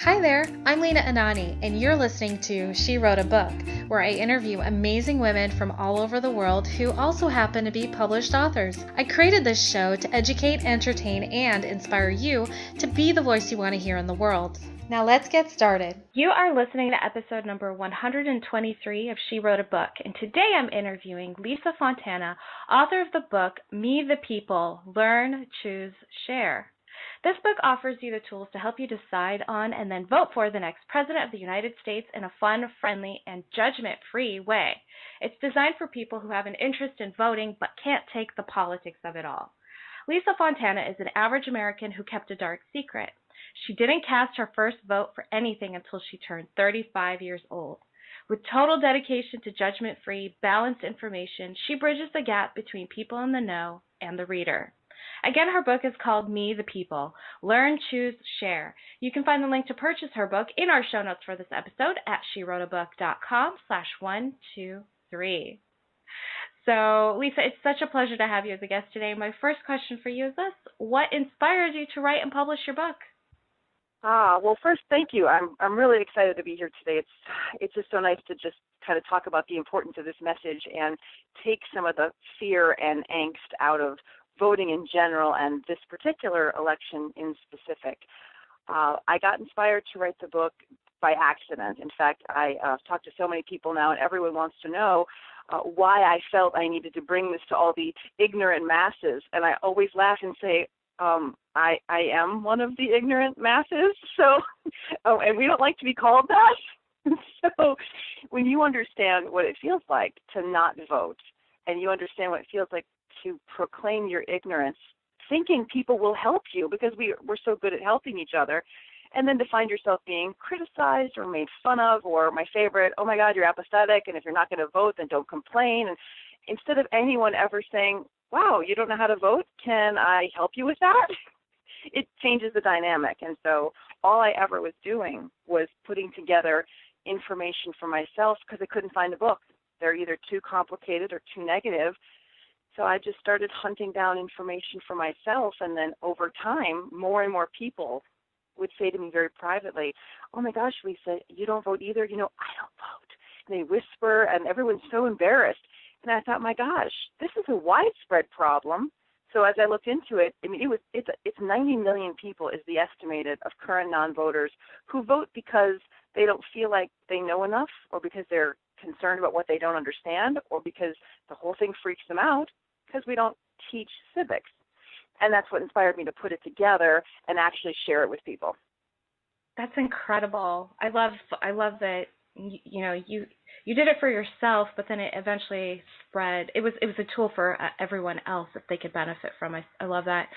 Hi there, I'm Lena Anani, and you're listening to She Wrote a Book, where I interview amazing women from all over the world who also happen to be published authors. I created this show to educate, entertain, and inspire you to be the voice you want to hear in the world. Now let's get started. You are listening to episode number 123 of She Wrote a Book, and today I'm interviewing Lisa Fontana, author of the book Me the People, Learn, Choose, Share. This book offers you the tools to help you decide on and then vote for the next President of the United States in a fun, friendly, and judgment-free way. It's designed for people who have an interest in voting but can't take the politics of it all. Lisa Fontana is an average American who kept a dark secret. She didn't cast her first vote for anything until she turned 35 years old. With total dedication to judgment-free, balanced information, she bridges the gap between people in the know and the reader. Again, her book is called Me the People, Learn, Choose, Share. You can find the link to purchase her book in our show notes for this episode at SheWroteABook.com/123. So, Lisa, it's such a pleasure to have you as a guest today. My first question for you is this: what inspired you to write and publish your book? Well, first, thank you. I'm really excited to be here today. It's just so nice to just kind of talk about the importance of this message and take some of the fear and angst out of voting in general and this particular election in specific. I got inspired to write the book by accident. In fact, I talked to so many people now, and everyone wants to know why I felt I needed to bring this to all the ignorant masses. And I always laugh and say, I am one of the ignorant masses, so, and we don't like to be called that. So when you understand what it feels like to not vote, and you understand what it feels like to proclaim your ignorance, thinking people will help you because we're so good at helping each other, and then to find yourself being criticized or made fun of, or my favorite, oh my God, you're apathetic, and if you're not going to vote, then don't complain. And instead of anyone ever saying, wow, you don't know how to vote, can I help you with that? It changes the dynamic. And so all I ever was doing was putting together information for myself because I couldn't find a book. They're either too complicated or too negative. So I just started hunting down information for myself, and then over time, more and more people would say to me very privately, oh my gosh, Lisa, you don't vote either? You know, I don't vote. And they whisper, and everyone's so embarrassed. And I thought, my gosh, this is a widespread problem. So as I looked into it, I mean, it's 90 million people is the estimated of current non-voters who vote because they don't feel like they know enough, or because they're concerned about what they don't understand, or because the whole thing freaks them out because we don't teach civics. And that's what inspired me to put it together and actually share it with people. That's incredible. I love that you did it for yourself, but then it eventually spread. It was a tool for everyone else that they could benefit from. I love that.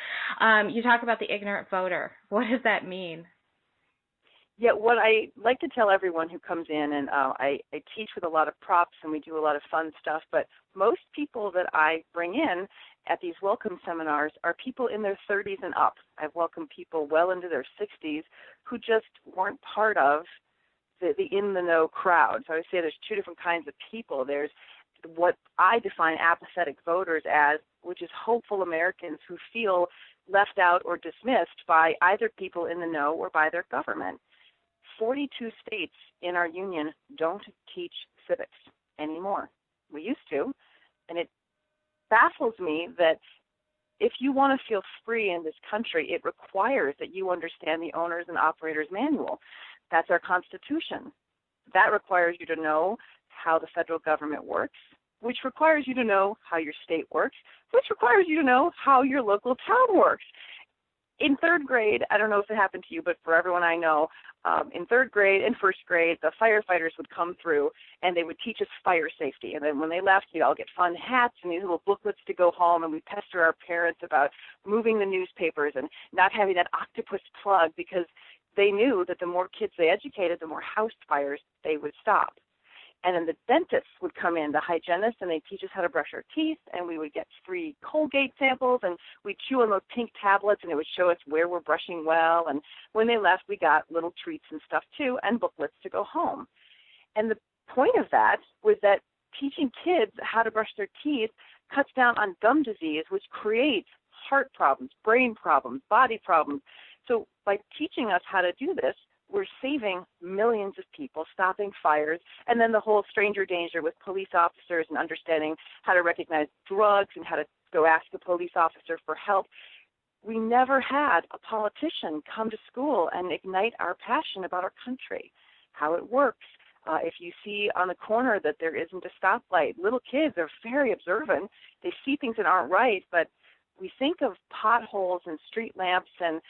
You talk about the ignorant voter. What does that mean? Yeah, what I like to tell everyone who comes in, and I teach with a lot of props and we do a lot of fun stuff, but most people that I bring in at these welcome seminars are people in their 30s and up. I've welcomed people well into their 60s who just weren't part of the in-the-know crowd. So I would say there's two different kinds of people. There's what I define apathetic voters as, which is hopeful Americans who feel left out or dismissed by either people in the know or by their government. 42 states in our union don't teach civics anymore. We used to, and it baffles me that if you want to feel free in this country, it requires that you understand the Owners and Operators Manual. That's our Constitution. That requires you to know how the federal government works, which requires you to know how your state works, which requires you to know how your local town works. In third grade, I don't know if it happened to you, but for everyone I know, in third grade and first grade, the firefighters would come through and they would teach us fire safety. And then when they left, we'd all get fun hats and these little booklets to go home, and we'd pester our parents about moving the newspapers and not having that octopus plug, because they knew that the more kids they educated, the more house fires they would stop. And then the dentists would come in, the hygienists, and they'd teach us how to brush our teeth, and we would get free Colgate samples, and we'd chew on those pink tablets, and it would show us where we're brushing well. And when they left, we got little treats and stuff too, and booklets to go home. And the point of that was that teaching kids how to brush their teeth cuts down on gum disease, which creates heart problems, brain problems, body problems. So by teaching us how to do this, we're saving millions of people, stopping fires, and then the whole stranger danger with police officers and understanding how to recognize drugs and how to go ask a police officer for help. We never had a politician come to school and ignite our passion about our country, how it works. If you see on the corner that there isn't a stoplight, little kids are very observant. They see things that aren't right, but we think of potholes and street lamps and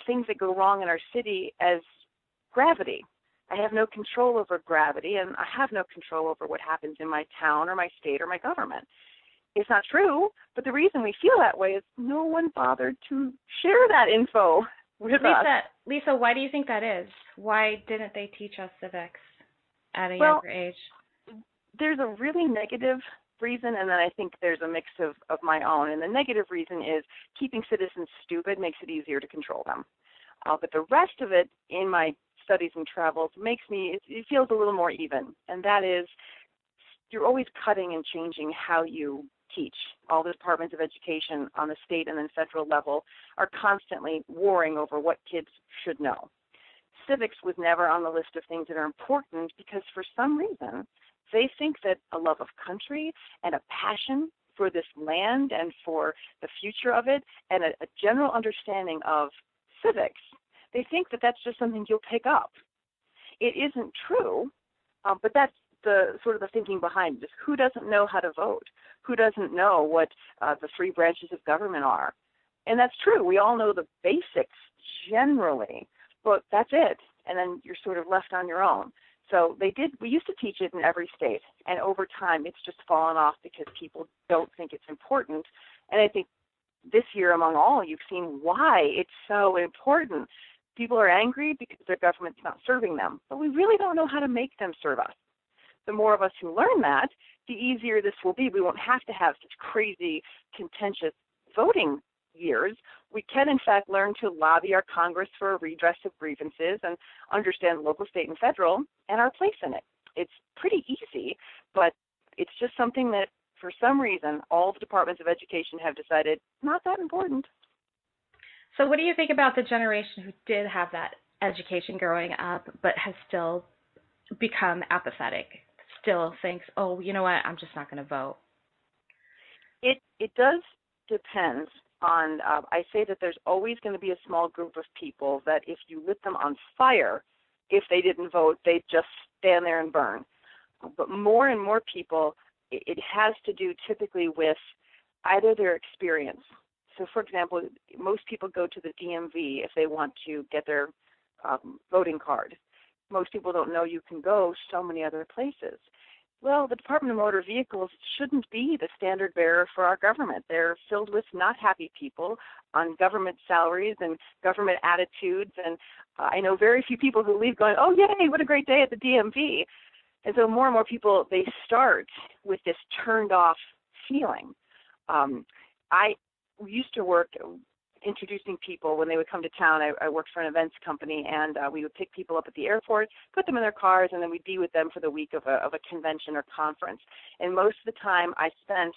things that go wrong in our city as gravity. I have no control over gravity, and I have no control over what happens in my town or my state or my government. It's not true, but the reason we feel that way is no one bothered to share that info with us. Lisa, why do you think that is? Why didn't they teach us civics at a younger age? There's a really negative reason, and then I think there's a mix of my own. And the negative reason is keeping citizens stupid makes it easier to control them. But the rest of it in my studies and travels makes it feels a little more even, and that is you're always cutting and changing how you teach. All the departments of education on the state and then federal level are constantly warring over what kids should know. Civics was never on the list of things that are important because for some reason they think that a love of country and a passion for this land and for the future of it and a general understanding of civics, they think that that's just something you'll pick up. It isn't true, but that's the sort of the thinking behind it. Who doesn't know how to vote? Who doesn't know what the three branches of government are? And that's true. We all know the basics generally, but that's it. And then you're sort of left on your own. So we used to teach it in every state, and over time it's just fallen off because people don't think it's important. And I think this year among all, you've seen why it's so important. People are angry because their government's not serving them, but we really don't know how to make them serve us. The more of us who learn that, the easier this will be. We won't have to have such crazy, contentious voting years. We can, in fact, learn to lobby our Congress for a redress of grievances and understand local, state, and federal and our place in it. It's pretty easy, but it's just something that, for some reason, all the departments of education have decided not that important. So what do you think about the generation who did have that education growing up but has still become apathetic, still thinks, oh, you know what, I'm just not going to vote? It does depend on, I say that there's always going to be a small group of people that if you lit them on fire, if they didn't vote, they'd just stand there and burn. But more and more people, it has to do typically with either their experience. So, for example, most people go to the DMV if they want to get their voting card. Most people don't know you can go so many other places. Well, the Department of Motor Vehicles shouldn't be the standard bearer for our government. They're filled with not happy people on government salaries and government attitudes. And I know very few people who leave going, oh, yay, what a great day at the DMV. And so more and more people, they start with this turned off feeling. I used to work introducing people when they would come to town. I worked for an events company, and we would pick people up at the airport, put them in their cars, and then we'd be with them for the week of a convention or conference. And most of the time I spent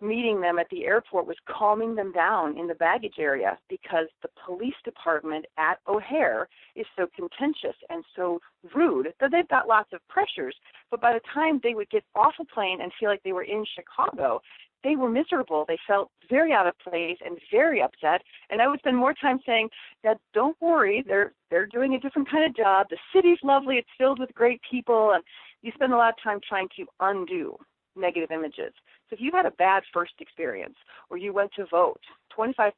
meeting them at the airport was calming them down in the baggage area because the police department at O'Hare is so contentious and so rude that they've got lots of pressures. But by the time they would get off a plane and feel like they were in Chicago, they were miserable. They felt very out of place and very upset. And I would spend more time saying, Dad, don't worry. They're doing a different kind of job. The city's lovely. It's filled with great people. And you spend a lot of time trying to undo negative images. So if you had a bad first experience or you went to vote, 25%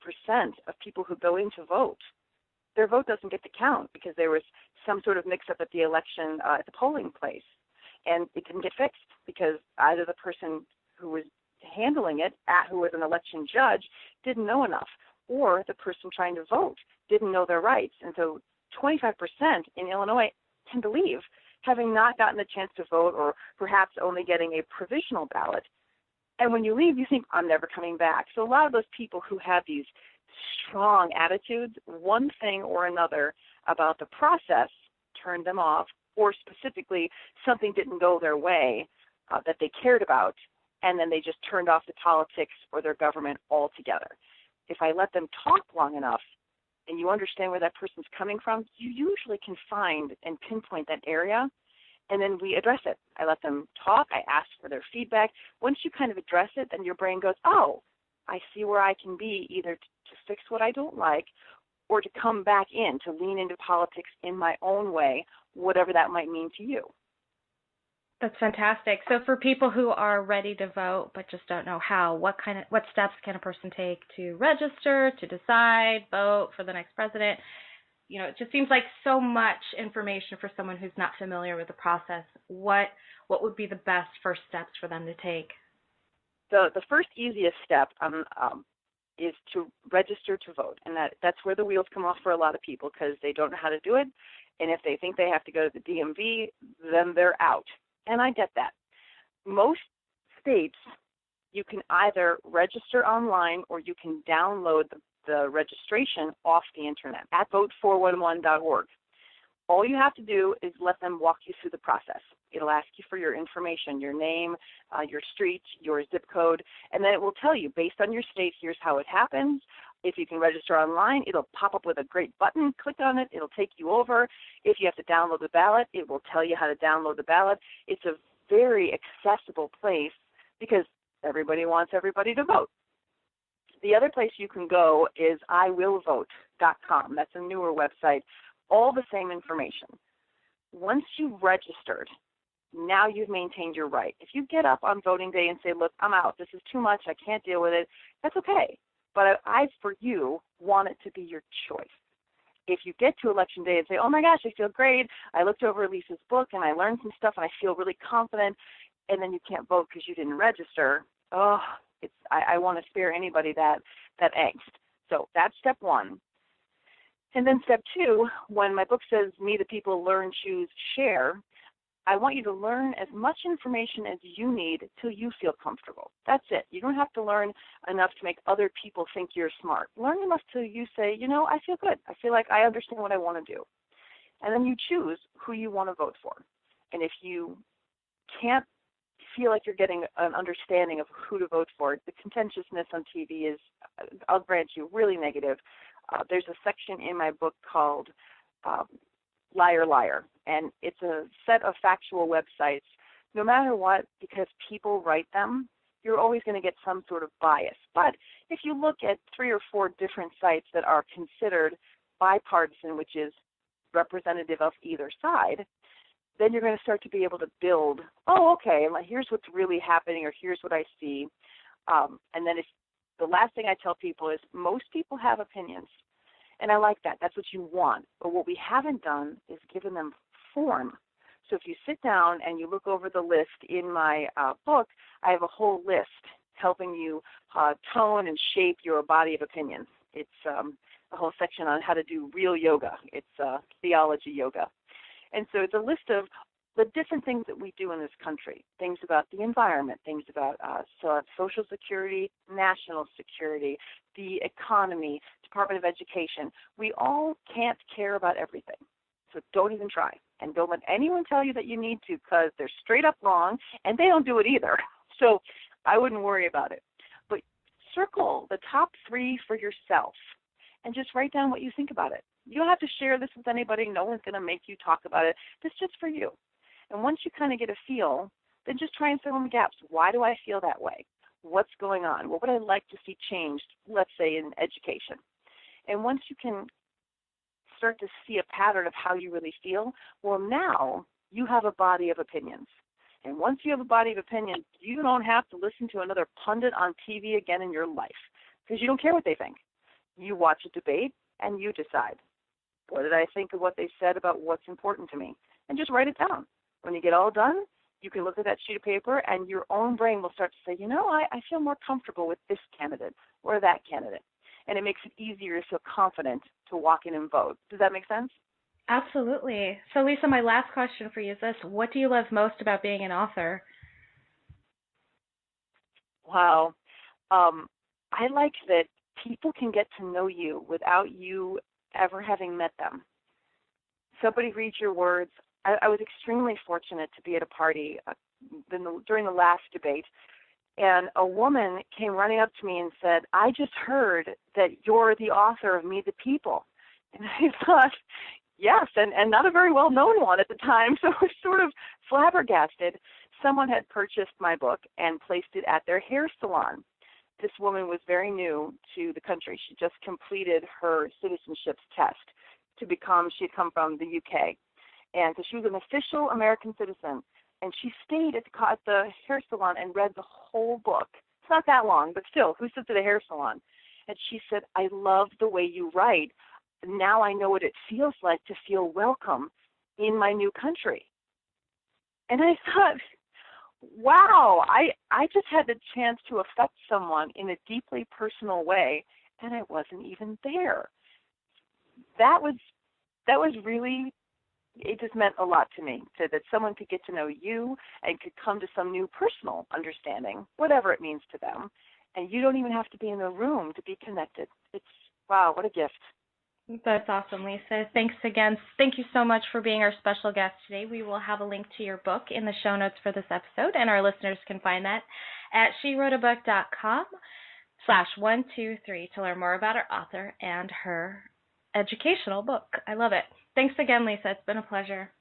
of people who go in to vote, their vote doesn't get to count because there was some sort of mix-up at the election at the polling place. And it didn't get fixed because either the person who was handling it, who was an election judge, didn't know enough, or the person trying to vote didn't know their rights. And so 25% in Illinois tend to leave, having not gotten the chance to vote or perhaps only getting a provisional ballot. And when you leave, you think, I'm never coming back. So a lot of those people who have these strong attitudes, one thing or another about the process turned them off, or specifically something didn't go their way that they cared about, and then they just turned off the politics or their government altogether. If I let them talk long enough, and you understand where that person's coming from, you usually can find and pinpoint that area, and then we address it. I let them talk. I ask for their feedback. Once you kind of address it, then your brain goes, oh, I see where I can be, either to fix what I don't like or to come back in, to lean into politics in my own way, whatever that might mean to you. That's fantastic. So for people who are ready to vote but just don't know how, what steps can a person take to register, to decide, vote for the next president? You know, it just seems like so much information for someone who's not familiar with the process. What would be the best first steps for them to take? The first easiest step is to register to vote, and that's where the wheels come off for a lot of people because they don't know how to do it, and if they think they have to go to the DMV, then they're out. And I get that. Most states, you can either register online or you can download the registration off the internet at vote411.org. All you have to do is let them walk you through the process. It'll ask you for your information, your name, your street, your zip code, and then it will tell you, based on your state, here's how it happens. If you can register online, it'll pop up with a great button. Click on it. It'll take you over. If you have to download the ballot, it will tell you how to download the ballot. It's a very accessible place because everybody wants everybody to vote. The other place you can go is iwillvote.com. That's a newer website. All the same information. Once you've registered, now you've maintained your right. If you get up on voting day and say, look, I'm out, this is too much, I can't deal with it, that's okay. But I, for you, want it to be your choice. If you get to Election Day and say, oh my gosh, I feel great, I looked over Lisa's book and I learned some stuff and I feel really confident, and then you can't vote because you didn't register, I want to spare anybody that angst. So that's step one. And then step two, when my book says, Me, the People, Learn, Choose, Share, I want you to learn as much information as you need till you feel comfortable. That's it. You don't have to learn enough to make other people think you're smart. Learn enough till you say, you know, I feel good. I feel like I understand what I want to do. And then you choose who you want to vote for. And if you can't feel like you're getting an understanding of who to vote for, the contentiousness on TV is, I'll grant you, really negative. There's a section in my book called Liar, Liar, and it's a set of factual websites. No matter what, because people write them, you're always going to get some sort of bias. But if you look at 3 or 4 different sites that are considered bipartisan, which is representative of either side, then you're going to start to be able to build, okay, here's what's really happening, or here's what I see. And then the last thing I tell people is most people have opinions. And I like that. That's what you want. But what we haven't done is given them form. So if you sit down and you look over the list in my book, I have a whole list helping you tone and shape your body of opinions. It's a whole section on how to do real yoga. It's theology yoga. And so it's a list of the different things that we do in this country, things about the environment, things about Social Security, national security, the economy, Department of Education. We all can't care about everything, so don't even try. And don't let anyone tell you that you need to, because they're straight up wrong, and they don't do it either. So I wouldn't worry about it. But circle the top 3 for yourself and just write down what you think about it. You don't have to share this with anybody. No one's going to make you talk about it. This is just for you. And once you kind of get a feel, then just try and fill in the gaps. Why do I feel that way? What's going on? What would I like to see changed, let's say, in education? And once you can start to see a pattern of how you really feel, well, now you have a body of opinions. And once you have a body of opinions, you don't have to listen to another pundit on TV again in your life because you don't care what they think. You watch a debate and you decide, what did I think of what they said about what's important to me? And just write it down. When you get all done, you can look at that sheet of paper and your own brain will start to say, you know, I feel more comfortable with this candidate or that candidate. And it makes it easier to feel confident to walk in and vote. Does that make sense? Absolutely. So, Lisa, my last question for you is this. What do you love most about being an author? Wow. I like that people can get to know you without you ever having met them. Somebody reads your words. I was extremely fortunate to be at a party during the last debate, and a woman came running up to me and said, I just heard that you're the author of Me, the People. And I thought, yes, and not a very well-known one at the time, so I was sort of flabbergasted. Someone had purchased my book and placed it at their hair salon. This woman was very new to the country. She just completed her citizenship test to become, she had come from the UK. And so she was an official American citizen. And she stayed at the hair salon and read the whole book. It's not that long, but still, who sits at a hair salon? And she said, I love the way you write. Now I know what it feels like to feel welcome in my new country. And I thought, wow, I just had the chance to affect someone in a deeply personal way, and I wasn't even there. That was really, it just meant a lot to me, that someone could get to know you and could come to some new personal understanding, whatever it means to them. And you don't even have to be in the room to be connected. It's, wow, what a gift. That's awesome, Lisa. Thanks again. Thank you so much for being our special guest today. We will have a link to your book in the show notes for this episode, and our listeners can find that at SheWroteABook.com/123 to learn more about our author and her educational book. I love it. Thanks again, Lisa. It's been a pleasure.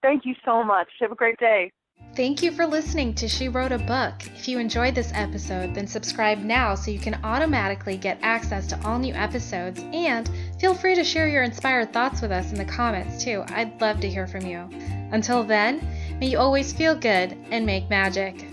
Thank you so much. Have a great day. Thank you for listening to She Wrote a Book. If you enjoyed this episode, then subscribe now so you can automatically get access to all new episodes, and feel free to share your inspired thoughts with us in the comments too. I'd love to hear from you. Until then, may you always feel good and make magic.